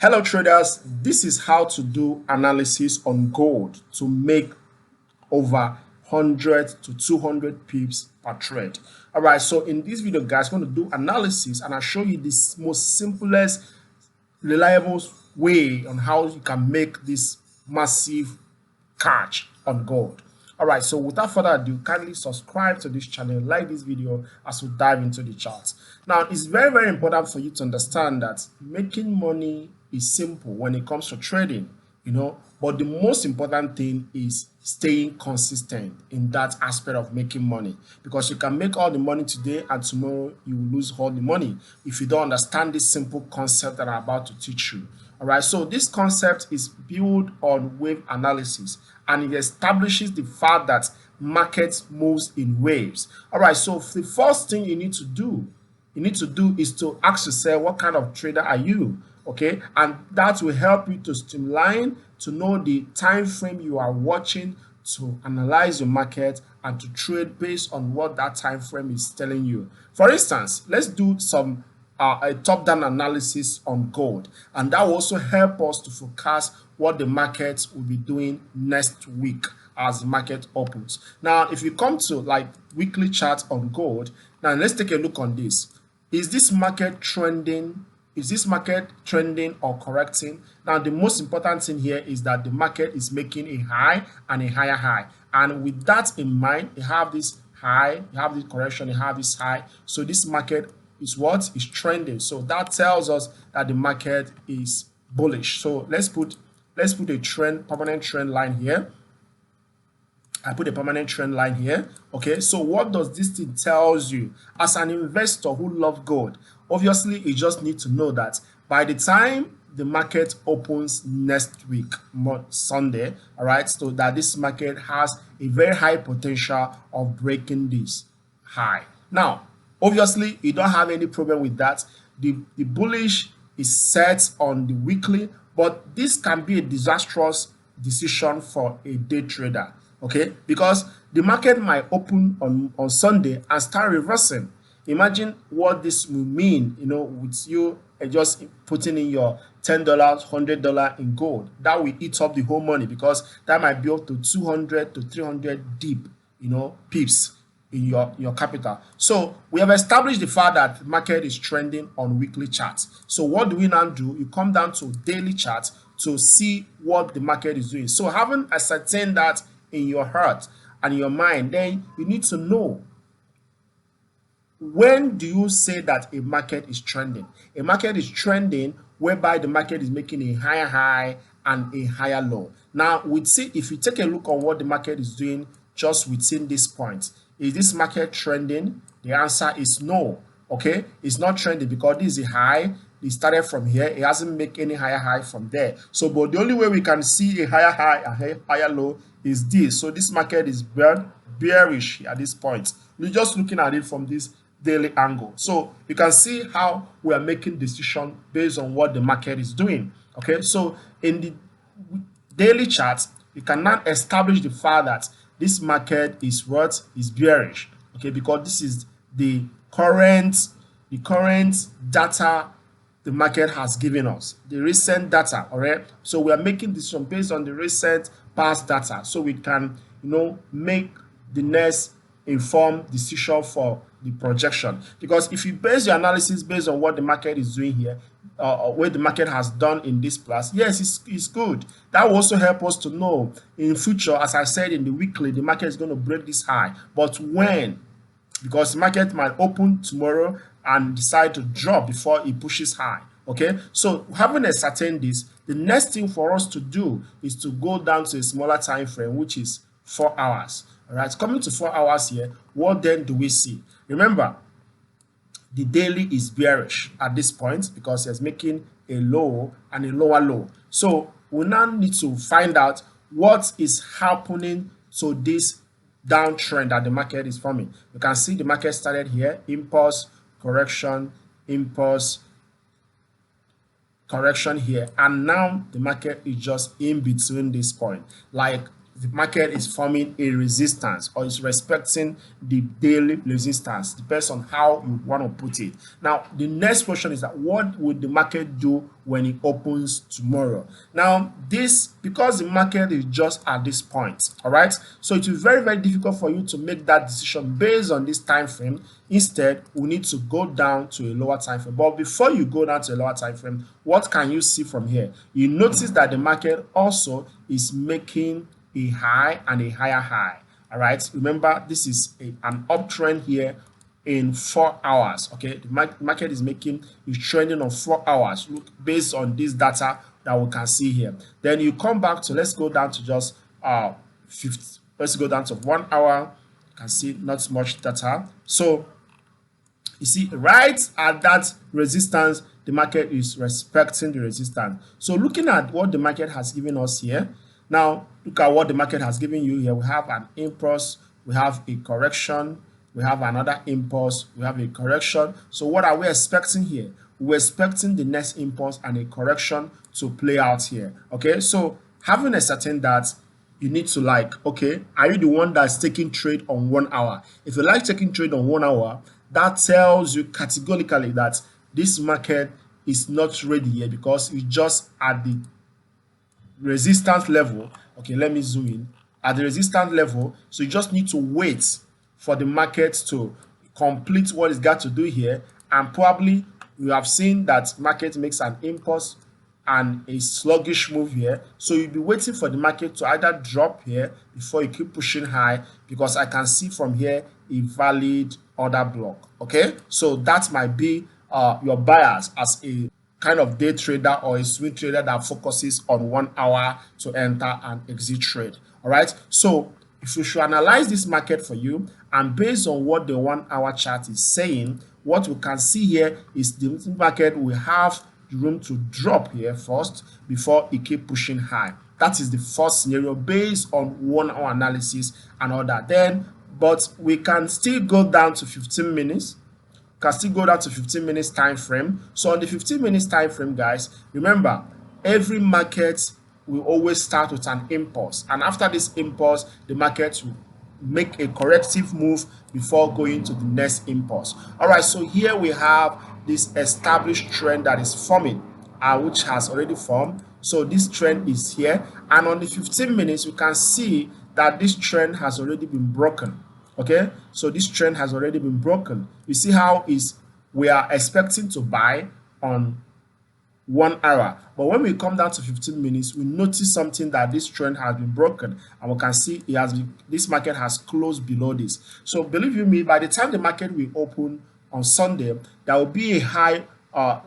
Hello traders, this is how to do analysis on gold to make over 100 to 200 pips per trade. All right, so in this video guys, I'm going to do analysis and I'll show you this most simplest, reliable way on how you can make this massive catch on gold. All right, so without further ado, kindly subscribe to this channel, like this video as we dive into the charts. Now, it's very important for you to understand that making money is simple when it comes to trading, but the most important thing is staying consistent in that aspect of making money, because you can make all the money today and tomorrow you will lose all the money if you don't understand this simple concept that I'm about to teach you. All right, so this concept is built on wave analysis and it establishes the fact that markets moves in waves. All right, so the first thing you need to do is to ask yourself, what kind of trader are you? Okay, and that will help you to streamline, to know the time frame you are watching, to analyze your market and to trade based on what that time frame is telling you. For instance, let's do some a top-down analysis on gold, and that will also help us to forecast what the market will be doing next week as the market opens. Now, if you come to like weekly chart on gold, now let's take a look on this. Is this market trending? Is this market trending or correcting? Now, the most important thing here is that the market is making a high and a higher high. And with that in mind, you have this high, you have this correction, you have this high. So this market is what is trending. So that tells us that the market is bullish. So let's put a permanent trend line here. I put a permanent trend line here. Okay, so what does this thing tells you as an investor who loves gold? Obviously, you just need to know that by the time the market opens next week, Sunday, all right, so that this market has a very high potential of breaking this high. Now, obviously, you don't have any problem with that. The bullish is set on the weekly, but this can be a disastrous decision for a day trader. Okay, because the market might open on Sunday and start reversing. Imagine what this will mean, with you just putting in your $10, $100 in gold. That will eat up the whole money, because that might be up to 200 to 300 deep, pips in your capital. So we have established the fact that the market is trending on weekly charts. So what do we now do? You come down to daily charts to see what the market is doing. So having ascertained that in your heart and your mind, then you need to know, when do you say that a market is trending? A market is trending whereby the market is making a higher high and a higher low. Now, we see, if you take a look on what the market is doing just within this point, is this market trending? The answer is no. Okay, it's not trending because this is a high. It started from here. It hasn't made any higher high from there. So, but the only way we can see a higher high and a higher low is this. So this market is bearish at this point. We're just looking at it from this daily angle. So you can see how we are making decision based on what the market is doing. Okay, so in the daily chart, you cannot establish the fact that this market is bearish. Okay, because this is the current data the market has given us, the recent data. All right, so we are making decision based on the recent past data, so we can make the next informed decision for the projection. Because if you base your analysis based on what the market is doing here, what the market has done in this class, yes, it's good. That will also help us to know in future, as I said in the weekly, the market is going to break this high, but when? Because the market might open tomorrow and decide to drop before it pushes high. Okay, so having ascertained this, the next thing for us to do is to go down to a smaller time frame, which is 4 hours. All right, coming to 4 hours here, what then do we see? Remember, the daily is bearish at this point because it's making a low and a lower low. So we now need to find out what is happening to this downtrend that the market is forming. You can see the market started here, impulse, correction, impulse, correction here, and now the market is just in between this point. Like the market is forming a resistance or is respecting the daily resistance. Depends on how you want to put it. Now, the next question is that what would the market do when it opens tomorrow? Now, this, because the market is just at this point, all right, so it will be very, very difficult for you to make that decision based on this time frame. Instead, we need to go down to a lower time frame. But before you go down to a lower time frame, what can you see from here? You notice that the market also is making a high and a higher high. All right, remember this is an uptrend here in 4 hours. Okay, the market is trending on 4 hours. Look, based on this data that we can see here. Then you come back to, let's go down to just 50. Let's go down to 1 hour. You can see not much data. So you see, right at that resistance, the market is respecting the resistance. So looking at what the market has given us here, now look at what the market has given you here. We have an impulse, we have a correction, we have another impulse, we have a correction. So what are we expecting here? We're expecting the next impulse and a correction to play out here. Okay, so having ascertained that, you need to okay, are you the one that's taking trade on 1 hour? If you like taking trade on 1 hour, that tells you categorically that this market is not ready yet because it's just at the resistance level. Okay, let me zoom in at the resistance level. So you just need to wait for the market to complete what it's got to do here, and probably you have seen that market makes an impulse and a sluggish move here. So you'll be waiting for the market to either drop here before you keep pushing high, because I can see from here a valid order block. Okay, so that might be your bias as a kind of day trader or a swing trader that focuses on 1 hour to enter and exit trade. All right, so if you should analyze this market for you, and based on what the 1 hour chart is saying, what we can see here is the market will have room to drop here first before it keep pushing high. That is the first scenario based on 1 hour analysis and all that. Then, but we can still go down to 15 minutes. Can still go down to 15 minutes time frame. So on the 15 minutes time frame, guys, remember every market will always start with an impulse, and after this impulse, the market will make a corrective move before going to the next impulse. All right, so here we have this established trend that is forming, which has already formed. So this trend is here, and on the 15 minutes, we can see that this trend has already been broken. Okay, so this trend has already been broken. You see how we are expecting to buy on 1 hour, but when we come down to 15 minutes, we notice something, that this trend has been broken, and we can see this market has closed below this. So believe you me, by the time the market will open on Sunday, there will be a high,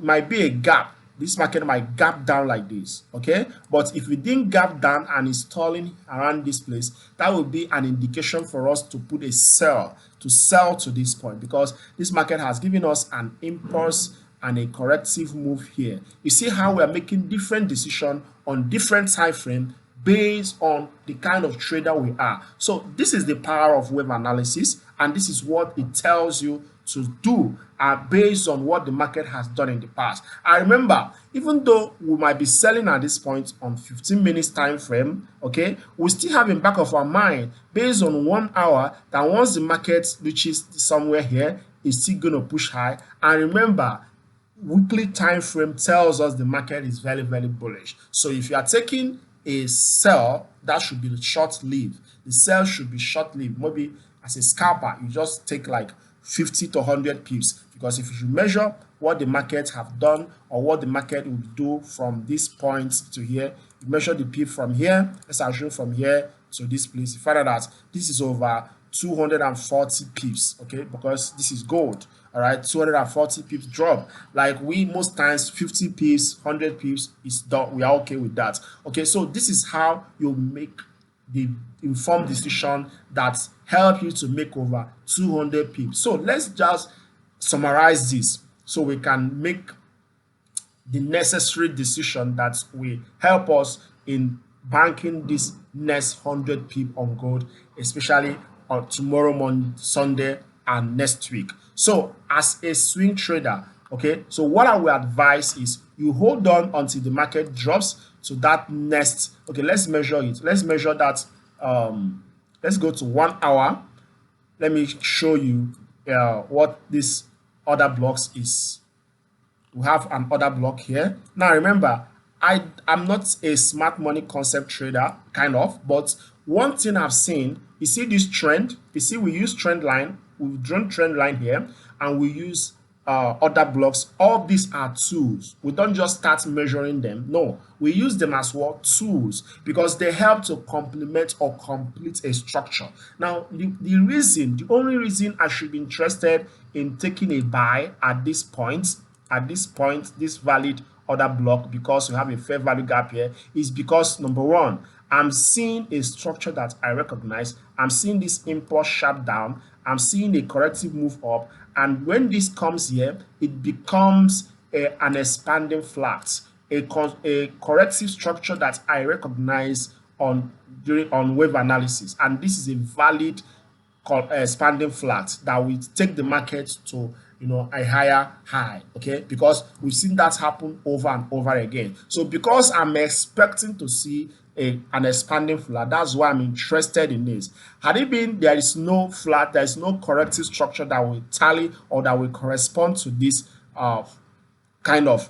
might be a gap. This market might gap down like this. Okay, but if we didn't gap down and is stalling around this place, that will be an indication for us to put a sell to this point, because this market has given us an impulse and a corrective move here. You see how we are making different decisions on different time frame based on the kind of trader we are. So this is the power of wave analysis, and this is what it tells you to do based on what the market has done in the past. I remember, even though we might be selling at this point on 15 minutes time frame, okay, we still have in back of our mind based on 1 hour that once the market reaches somewhere here, it's still going to push high. And remember, weekly time frame tells us the market is very, very bullish. So if you are taking a sell, that should be short-lived. The sell should be short-lived. Maybe as a scalper, you just take like 50 to 100 pips, because if you measure what the market have done or what the market will do from this point to here, you measure the pip from here, let's assume from here to this place, you find out that this is over 240 pips. Okay, because this is gold. All right, 240 pips drop. Like we most times 50 pips, 100 pips is done. We are okay with that. Okay, so this is how you make the informed decision that help you to make over 200 pips. So let's just summarize this so we can make the necessary decision that will help us in banking this next 100 pip on gold, especially on tomorrow morning, Sunday, and next week. So as a swing trader, okay, so what I will advise is you hold on until the market drops to that next. Okay, let's measure it. Let's measure that let's go to 1 hour. Let me show you what this order blocks is. We have an order block here. Now remember, I'm not a smart money concept trader, kind of, but one thing I've seen, you see this trend, you see we use trend line, we've drawn trend line here, and we use order blocks. All these are tools. We don't just start measuring them. No, we use them as well tools because they help to complement or complete a structure. Now, the only reason I should be interested in taking a buy at this point, this valid order block, because we have a fair value gap here, is because number one, I'm seeing a structure that I recognize. I'm seeing this impulse sharp down. I'm seeing a corrective move up. And when this comes here, it becomes an expanding flat, a corrective structure that I recognize on wave analysis. And this is a valid expanding flat that will take the market to a higher high, okay, because we've seen that happen over and over again. So because I'm expecting to see an expanding flat, that's why I'm interested in this. Had it been there is no flat, there is no corrective structure that will tally or that will correspond to this kind of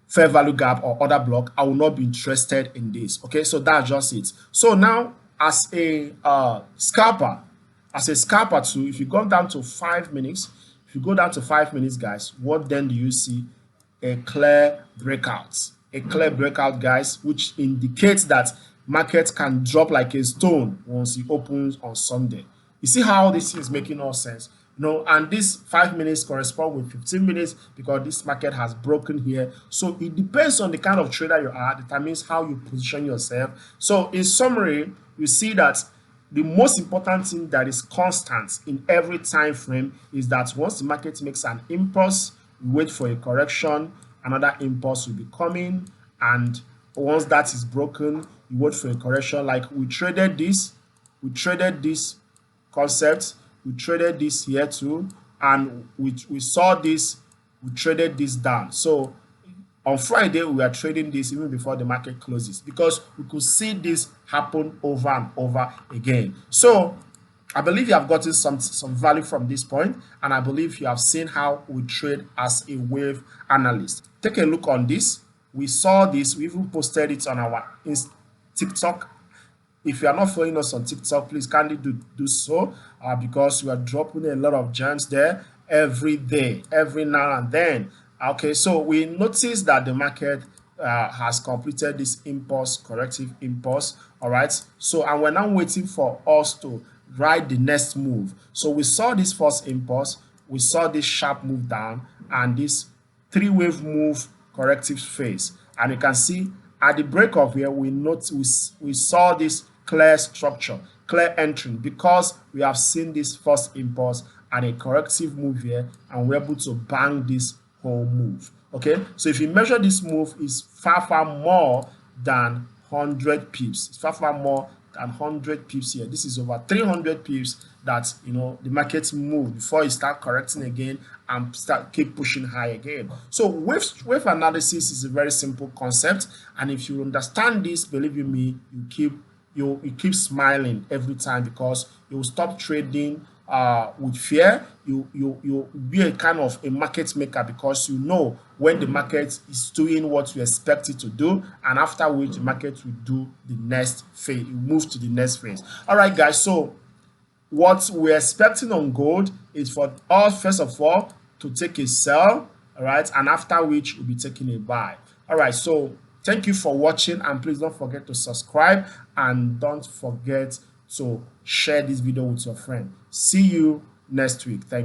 fair value gap or order block, I will not be interested in this. Okay, so that's just it. So now as a scalper too, if you go down to 5 minutes, guys, what then do you see? A clear breakout, guys, which indicates that market can drop like a stone once it opens on Sunday. You see how this is making no sense? And this 5 minutes correspond with 15 minutes because this market has broken here. So it depends on the kind of trader you are, determines how you position yourself. So in summary, you see that the most important thing that is constant in every time frame is that once the market makes an impulse, we wait for a correction, another impulse will be coming, and once that is broken, you wait for a correction. Like we traded this concept, we traded this here too, and we saw this, we traded this down. So on Friday, we are trading this even before the market closes because we could see this happen over and over again. So I believe you have gotten some value from this point, and I believe you have seen how we trade as a wave analyst. Take a look on this. We saw this, we even posted it on our TikTok. If you are not following us on TikTok, please kindly do so because we are dropping a lot of gems there every day, every now and then. Okay, so we noticed that the market has completed this impulse, corrective impulse. All right, so and we're now waiting for us to ride the next move. So we saw this first impulse, we saw this sharp move down, and this 3-wave move corrective phase. And you can see at the break of here, we saw this clear structure, clear entry, because we have seen this first impulse and a corrective move here, and we're able to bang this whole move. Okay, so if you measure this move, is far more than 100 pips. It's far more than 100 pips here. This is over 300 pips that the market move before it start correcting again and keep pushing high again. So wave analysis is a very simple concept, and if you understand this, believe you me, you keep smiling every time because you will stop trading with fear. You be a kind of a market maker because you know when the market is doing what you expect it to do, and after which the market will do the next phase, you move to the next phase. All right, guys, so what we're expecting on gold is for us, first of all, to take a sell, all right, and after which we'll be taking a buy. All right, so thank you for watching, and please don't forget to subscribe and don't forget to share this video with your friend. See you next week. Thank you.